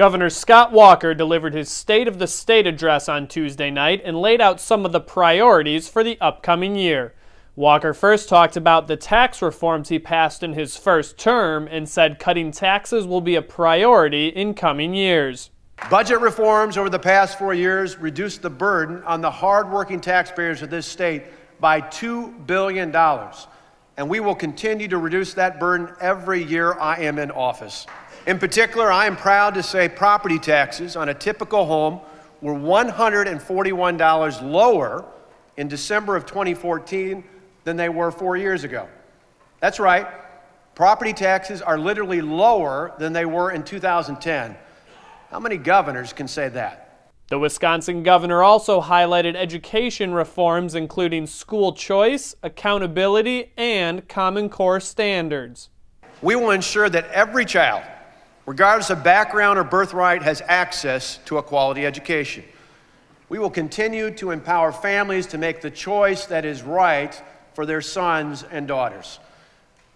Governor Scott Walker delivered his State of the State address on Tuesday night and laid out some of the priorities for the upcoming year. Walker first talked about the tax reforms he passed in his first term and said cutting taxes will be a priority in coming years. Budget reforms over the past 4 years reduced the burden on the hard-working taxpayers of this state by $2 billion. And we will continue to reduce that burden every year I am in office. In particular, I am proud to say property taxes on a typical home were $141 lower in December of 2014 than they were 4 years ago. That's right, property taxes are literally lower than they were in 2010. How many governors can say that? The Wisconsin governor also highlighted education reforms including school choice, accountability, and Common Core standards. We will ensure that every child, regardless of background or birthright, has access to a quality education. We will continue to empower families to make the choice that is right for their sons and daughters.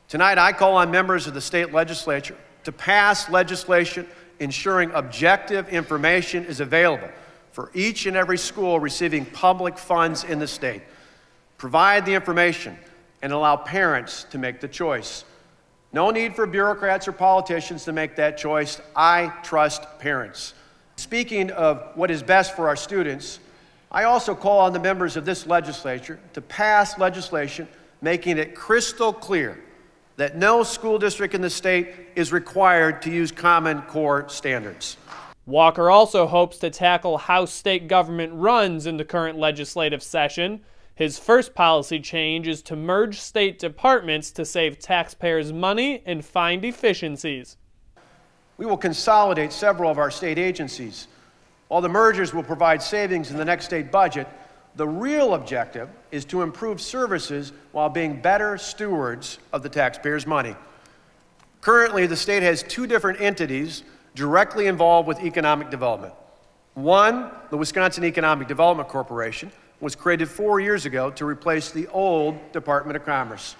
Tonight, I call on members of the state legislature to pass legislation ensuring objective information is available for each and every school receiving public funds in the state. Provide the information and allow parents to make the choice. No need for bureaucrats or politicians to make that choice. I trust parents. Speaking of what is best for our students, I also call on the members of this legislature to pass legislation making it crystal clear that no school district in the state is required to use Common Core standards. Walker also hopes to tackle how state government runs in the current legislative session. His first policy change is to merge state departments to save taxpayers money and find efficiencies. We will consolidate several of our state agencies. While the mergers will provide savings in the next state budget, the real objective is to improve services while being better stewards of the taxpayers' money. Currently, the state has two different entities directly involved with economic development. One, the Wisconsin Economic Development Corporation, was created 4 years ago to replace the old Department of Commerce.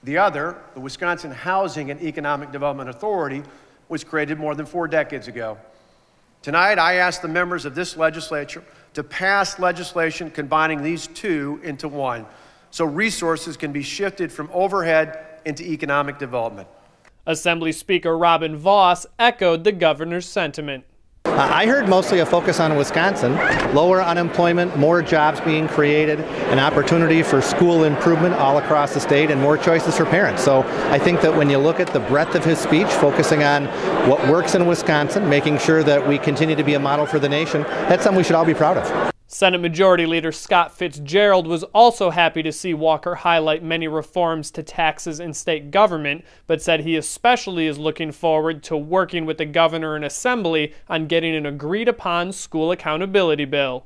The other, the Wisconsin Housing and Economic Development Authority, was created more than 4 decades ago. Tonight, I ask the members of this legislature to pass legislation combining these two into one, so resources can be shifted from overhead into economic development. Assembly Speaker Robin Vos echoed the governor's sentiment. I heard mostly a focus on Wisconsin, lower unemployment, more jobs being created, an opportunity for school improvement all across the state, and more choices for parents. So I think that when you look at the breadth of his speech, focusing on what works in Wisconsin, making sure that we continue to be a model for the nation, that's something we should all be proud of. Senate Majority Leader Scott Fitzgerald was also happy to see Walker highlight many reforms to taxes in state government, but said he especially is looking forward to working with the governor and Assembly on getting an agreed-upon school accountability bill.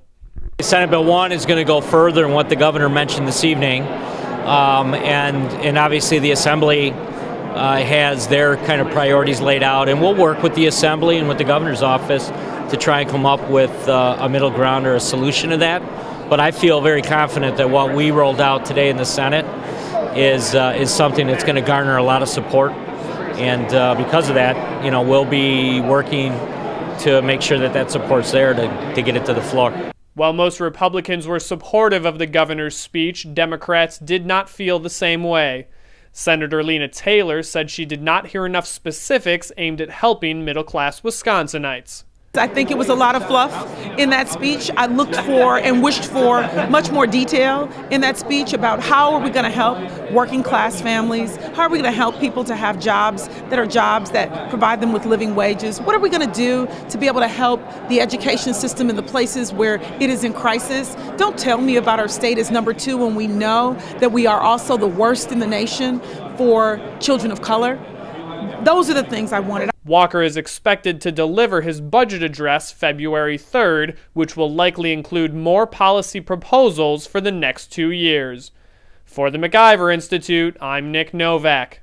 Senate Bill 1 is going to go further than what the governor mentioned this evening, and obviously the Assembly has their kind of priorities laid out, and we'll work with the Assembly and with the governor's office to try and come up with a middle ground or a solution to that. But I feel very confident that what we rolled out today in the Senate is something that's going to garner a lot of support, and because of that, you know, we'll be working to make sure that that support's there to get it to the floor. While most Republicans were supportive of the governor's speech, Democrats did not feel the same way. Senator Lena Taylor said she did not hear enough specifics aimed at helping middle-class Wisconsinites. I think it was a lot of fluff in that speech. I looked for and wished for much more detail in that speech about how are we going to help working class families? How are we going to help people to have jobs that provide them with living wages? What are we going to do to be able to help the education system in the places where it is in crisis? Don't tell me about our state as number 2 when we know that we are also the worst in the nation for children of color. Those are the things I wanted. Walker is expected to deliver his budget address February 3rd, which will likely include more policy proposals for the next 2 years. For the MacIver Institute, I'm Nick Novak.